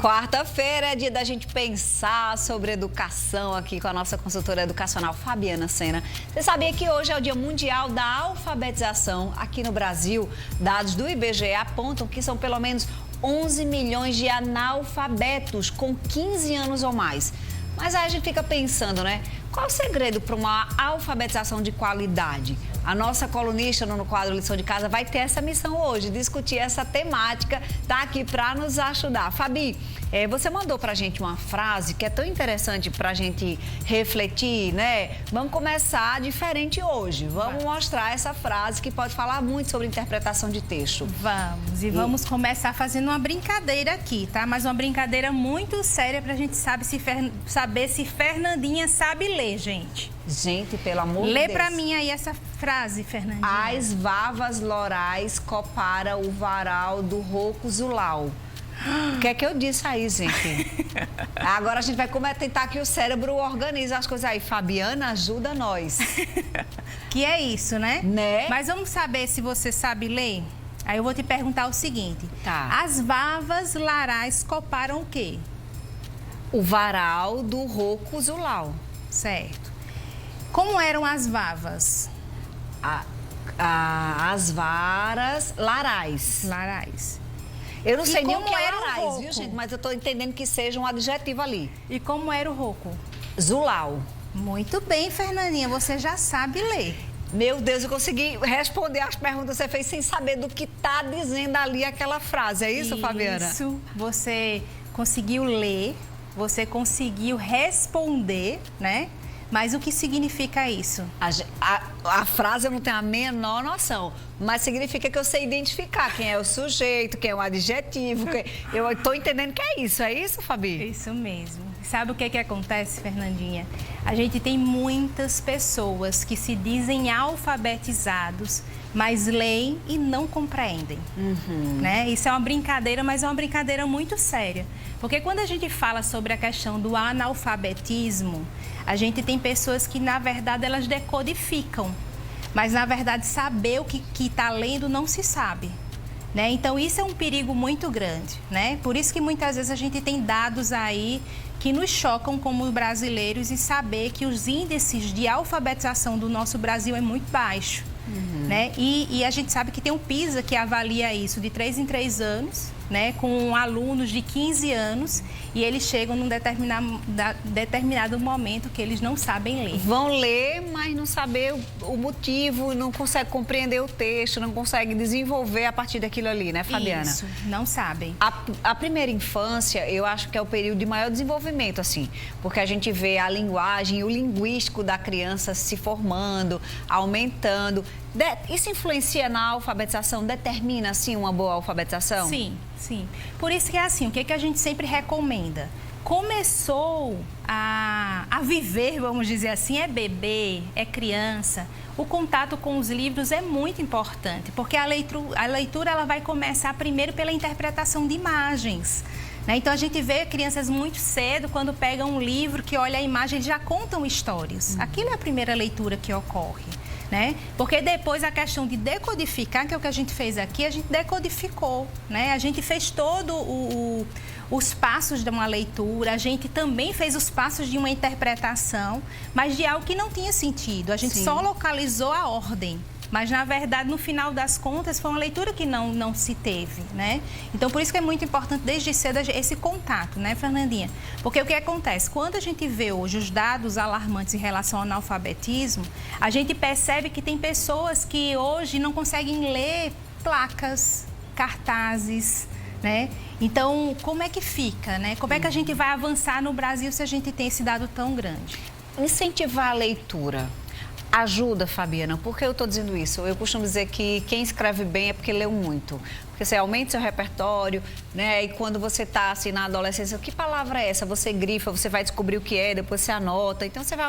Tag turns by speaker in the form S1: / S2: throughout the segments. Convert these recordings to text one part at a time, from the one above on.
S1: Quarta-feira é dia da gente pensar sobre educação aqui com a nossa consultora educacional Fabiana Sena. Você sabia que hoje é o Dia Mundial da Alfabetização aqui no Brasil? Dados do IBGE apontam que são pelo menos 11 milhões de analfabetos com 15 anos ou mais. Mas aí a gente fica pensando, né? Qual o segredo para uma alfabetização de qualidade? A nossa colunista no quadro Lição de Casa vai ter essa missão hoje, discutir essa temática, tá aqui para nos ajudar. Fabi, você mandou para a gente uma frase que é tão interessante para a gente refletir, né? Vamos começar diferente hoje. Vamos mostrar essa frase que pode falar muito sobre interpretação de texto.
S2: Vamos começar fazendo uma brincadeira aqui, tá? Mas uma brincadeira muito séria para a gente saber se Fernandinha sabe ler, gente.
S1: Gente, pelo amor de Deus.
S2: Lê pra mim aí essa frase, Fernandinha.
S1: As vavas lorais copara o varal do rouco zulau. O que é que eu disse aí, gente? Agora a gente vai tentar que o cérebro organize as coisas aí. Fabiana, ajuda nós.
S2: Que é isso, né?
S1: Né?
S2: Mas vamos saber se você sabe ler? Aí eu vou te perguntar o seguinte.
S1: Tá.
S2: As vavas larais coparam o quê?
S1: O varal do rouco zulau.
S2: Certo. Como eram as vavas?
S1: As varas larais.
S2: Larais.
S1: Eu não sei nem o
S2: como
S1: que é
S2: era o
S1: larais,
S2: rouco?
S1: viu, gente? Mas eu tô entendendo que seja um adjetivo ali.
S2: E como era o rouco?
S1: Zulau.
S2: Muito bem, Fernandinha, você já sabe ler.
S1: Meu Deus, eu consegui responder as perguntas que você fez sem saber do que tá dizendo ali aquela frase. É isso, Fabiana?
S2: Isso. Você conseguiu ler, você conseguiu responder, né? Mas o que significa isso?
S1: A frase eu não tenho a menor noção, mas significa que eu sei identificar quem é o sujeito, quem é o adjetivo. Eu estou entendendo que é isso, Fabi?
S2: Isso mesmo. Sabe o que acontece, Fernandinha? A gente tem muitas pessoas que se dizem alfabetizados, mas leem e não compreendem. Né? Isso é uma brincadeira, mas é uma brincadeira muito séria. Porque quando a gente fala sobre a questão do analfabetismo, a gente tem pessoas que, na verdade, elas decodificam. Mas, na verdade, saber o que está lendo não se sabe. Né? Então, isso é um perigo muito grande. Né? Por isso que, muitas vezes, a gente tem dados aí que nos chocam como brasileiros e saber que os índices de alfabetização do nosso Brasil é muito baixo. Né? E a gente sabe que tem um PISA que avalia isso de 3 em 3 anos, né? Com alunos de 15 anos, e eles chegam num determinado momento que eles não sabem ler.
S1: Vão ler, mas não saber o motivo, não conseguem compreender o texto, não conseguem desenvolver a partir daquilo ali, né, Fabiana?
S2: Isso, não sabem.
S1: A primeira infância, eu acho que é o período de maior desenvolvimento, assim, porque a gente vê a linguagem e o linguístico da criança se formando, aumentando. Isso influencia na alfabetização? Determina, assim, uma boa alfabetização?
S2: Sim, sim. Por isso que é assim, o que a gente sempre recomenda? Começou a viver, vamos dizer assim, é bebê, é criança. O contato com os livros é muito importante, porque a leitura ela vai começar primeiro pela interpretação de imagens. Né? Então, a gente vê crianças muito cedo, quando pegam um livro, que olha a imagem, eles já contam histórias. Aquilo é a primeira leitura que ocorre. Né? Porque depois a questão de decodificar, que é o que a gente fez aqui, a gente decodificou, né? A gente fez todo os passos de uma leitura, a gente também fez os passos de uma interpretação, mas de algo que não tinha sentido. A gente só localizou a ordem. Mas, na verdade, no final das contas, foi uma leitura que não se teve, né? Então, por isso que é muito importante, desde cedo, esse contato, né, Fernandinha? Porque o que acontece? Quando a gente vê hoje os dados alarmantes em relação ao analfabetismo, a gente percebe que tem pessoas que hoje não conseguem ler placas, cartazes, né? Então, como é que fica, né? Como é que a gente vai avançar no Brasil se a gente tem esse dado tão grande?
S1: Incentivar a leitura ajuda, Fabiana? Por que eu estou dizendo isso? Eu costumo dizer que quem escreve bem é porque leu muito. Porque você aumenta seu repertório, né? E quando você está assim na adolescência, que palavra é essa? Você grifa, você vai descobrir o que é, depois você anota. Então você vai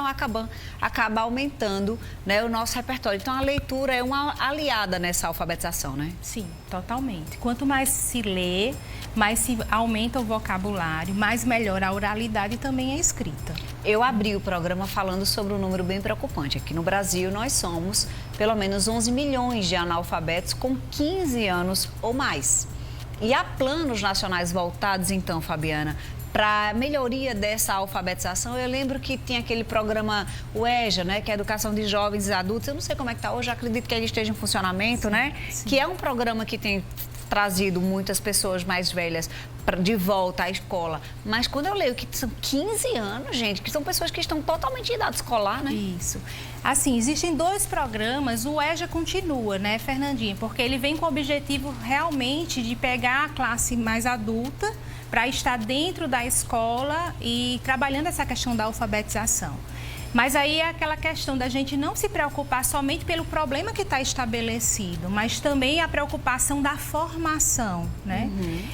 S1: acabar aumentando, né, o nosso repertório. Então a leitura é uma aliada nessa alfabetização, né?
S2: Sim, totalmente. Quanto mais se lê, mais se aumenta o vocabulário, mais melhora a oralidade e também a escrita.
S1: Eu abri o programa falando sobre um número bem preocupante. Aqui no Brasil, nós somos pelo menos 11 milhões de analfabetos com 15 anos ou mais. E há planos nacionais voltados, então, Fabiana, para melhoria dessa alfabetização? Eu lembro que tinha aquele programa, o EJA, né, que é Educação de Jovens e Adultos. Eu não sei como é que está hoje, acredito que ele esteja em funcionamento, né? Sim. Que é um programa que tem trazido muitas pessoas mais velhas de volta à escola. Mas quando eu leio que são 15 anos, gente, que são pessoas que estão totalmente em idade escolar, né?
S2: Isso. Assim, existem 2 programas, o EJA continua, né, Fernandinha? Porque ele vem com o objetivo realmente de pegar a classe mais adulta para estar dentro da escola e trabalhando essa questão da alfabetização. Mas aí é aquela questão da gente não se preocupar somente pelo problema que está estabelecido, mas também a preocupação da formação, né?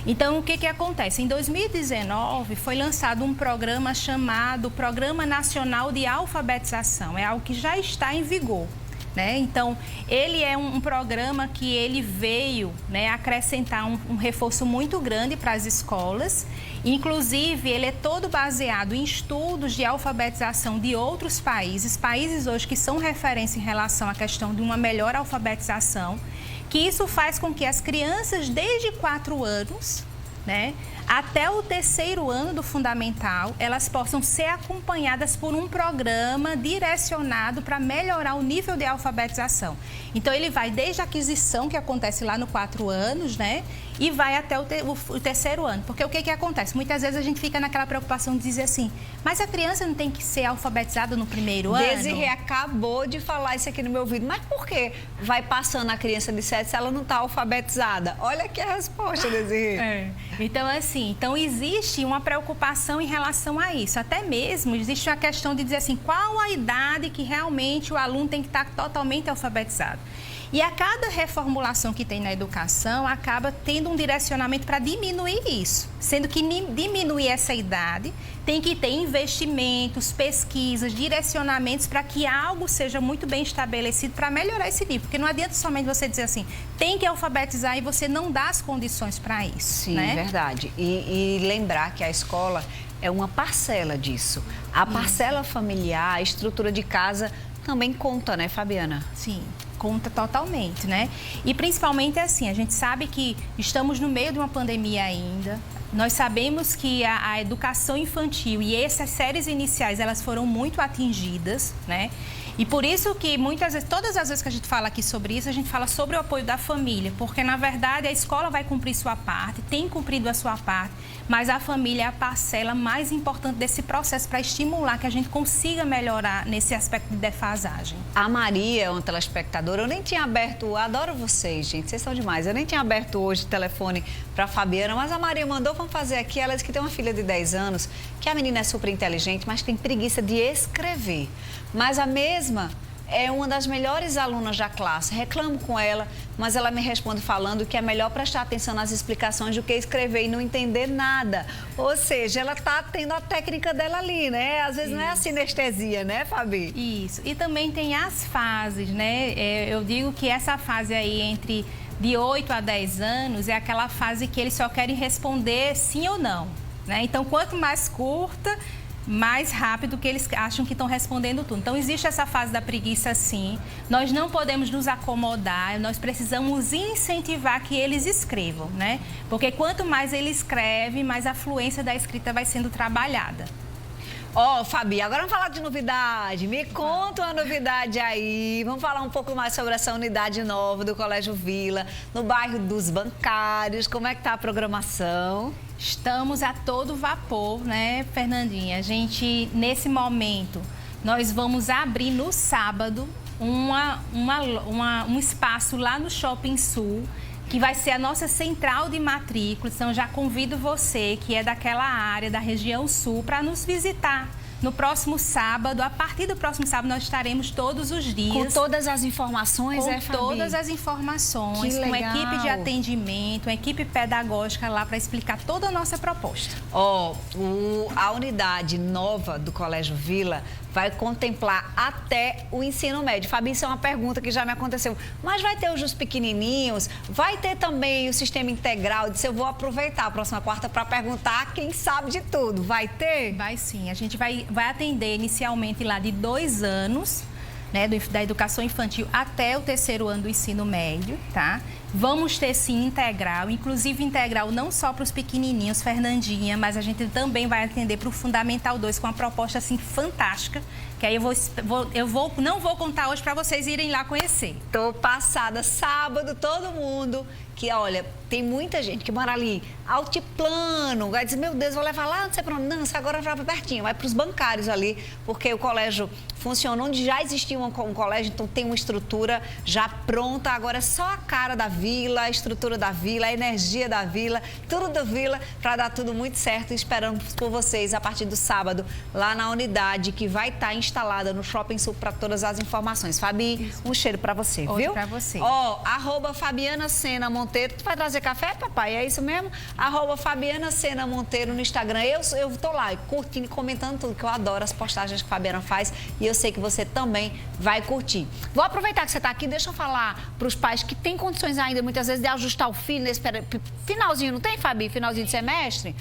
S2: Então, o que acontece? Em 2019, foi lançado um programa chamado Programa Nacional de Alfabetização. É algo que já está em vigor. Né? Então, ele é um programa que ele veio, né, acrescentar um reforço muito grande para as escolas. Inclusive, ele é todo baseado em estudos de alfabetização de outros países, países hoje que são referência em relação à questão de uma melhor alfabetização, que isso faz com que as crianças desde 4 anos, né, até o 3º ano do fundamental, elas possam ser acompanhadas por um programa direcionado para melhorar o nível de alfabetização. Então, ele vai desde a aquisição, que acontece lá no 4 anos, né? E vai até o 3º ano. Porque o que acontece? Muitas vezes a gente fica naquela preocupação de dizer assim, mas a criança não tem que ser alfabetizada no 1º ano?
S1: Desirê acabou de falar isso aqui no meu ouvido. Mas por que vai passando a criança de 7 se ela não está alfabetizada? Olha aqui a resposta, Desirê.
S2: Então, assim, existe uma preocupação em relação a isso. Até mesmo existe a questão de dizer assim, qual a idade que realmente o aluno tem que estar totalmente alfabetizado. E a cada reformulação que tem na educação, acaba tendo um direcionamento para diminuir isso. Sendo que diminuir essa idade tem que ter investimentos, pesquisas, direcionamentos para que algo seja muito bem estabelecido para melhorar esse nível. Porque não adianta somente você dizer assim, tem que alfabetizar e você não dá as condições para isso.
S1: Sim, né? Verdade. E lembrar que a escola é uma parcela disso. A parcela familiar, a estrutura de casa também conta, né, Fabiana?
S2: Sim. Conta totalmente, né? E principalmente assim, a gente sabe que estamos no meio de uma pandemia ainda. Nós sabemos que a educação infantil e essas séries iniciais, elas foram muito atingidas, né? E por isso que muitas vezes, todas as vezes que a gente fala aqui sobre isso, a gente fala sobre o apoio da família, porque na verdade a escola vai cumprir sua parte, tem cumprido a sua parte, mas a família é a parcela mais importante desse processo para estimular que a gente consiga melhorar nesse aspecto de defasagem.
S1: A Maria é uma telespectadora, eu nem tinha aberto, adoro vocês, gente, vocês são demais, eu nem tinha aberto hoje o telefone para a Fabiana, mas a Maria mandou, vamos fazer aqui, ela disse que tem uma filha de 10 anos, que a menina é super inteligente, mas tem preguiça de escrever. Mas a mesma é uma das melhores alunas da classe. Reclamo com ela, mas ela me responde falando que é melhor prestar atenção nas explicações do que escrever e não entender nada. Ou seja, ela está tendo a técnica dela ali, né? Às vezes não é a sinestesia, né, Fabi?
S2: Isso. E também tem as fases, né? Eu digo que essa fase aí entre de 8 a 10 anos é aquela fase que eles só querem responder sim ou não, né? Então, quanto mais curta, mais rápido que eles acham que estão respondendo tudo. Então, existe essa fase da preguiça, sim. Nós não podemos nos acomodar, nós precisamos incentivar que eles escrevam, né? Porque quanto mais ele escreve, mais a fluência da escrita vai sendo trabalhada.
S1: Ó, Fabi, agora vamos falar de novidade. Me conta uma novidade aí. Vamos falar um pouco mais sobre essa unidade nova do Colégio Vila, no bairro dos Bancários. Como é que tá a programação?
S2: Estamos a todo vapor, né, Fernandinha? A gente, nesse momento, nós vamos abrir no sábado um espaço lá no Shopping Sul, que vai ser a nossa central de matrículas. Então, já convido você, que é daquela área, da região sul, para nos visitar. No próximo sábado, a partir do próximo sábado, nós estaremos todos os dias.
S1: Com todas as informações,
S2: Fabi?
S1: Com todas as informações,
S2: com equipe de atendimento, uma equipe pedagógica lá para explicar toda a nossa proposta.
S1: Ó, a unidade nova do Colégio Vila vai contemplar até o ensino médio. Fabi, isso é uma pergunta que já me aconteceu. Mas vai ter os pequenininhos? Vai ter também o sistema integral? Eu vou aproveitar a próxima quarta para perguntar quem sabe de tudo. Vai ter?
S2: Vai sim. A gente vai atender inicialmente lá de 2 anos, né, da educação infantil até o 3º ano do ensino médio, tá? Vamos ter sim integral, inclusive integral não só para os pequenininhos, Fernandinha, mas a gente também vai atender para o Fundamental 2 com uma proposta assim fantástica, que aí não vou contar hoje para vocês irem lá conhecer.
S1: Tô passada, sábado, todo mundo que, olha, tem muita gente que mora ali, altiplano, vai dizer, meu Deus, vou levar lá, não sei para onde, não, agora vai para pertinho, vai para os bancários ali, porque o colégio funciona onde já existia um colégio, então tem uma estrutura já pronta, agora é só a cara da vila, a estrutura da vila, a energia da vila, tudo da vila, para dar tudo muito certo. Esperamos por vocês a partir do sábado, lá na unidade que vai estar instalada no Shopping Sul para todas as informações. Fabi, isso. Um cheiro para você,
S2: outro
S1: viu?
S2: Para você.
S1: Ó, @Fabiana Sena Monteiro, tu vai trazer café, papai? É isso mesmo? @Fabiana Sena Monteiro no Instagram. Eu tô lá curtindo e comentando tudo, que eu adoro as postagens que a Fabiana faz e eu sei que você também vai curtir. Vou aproveitar que você está aqui, deixa eu falar para os pais que têm condições ainda, muitas vezes, de ajustar o filho nesse finalzinho, não tem, Fabi? Finalzinho de semestre?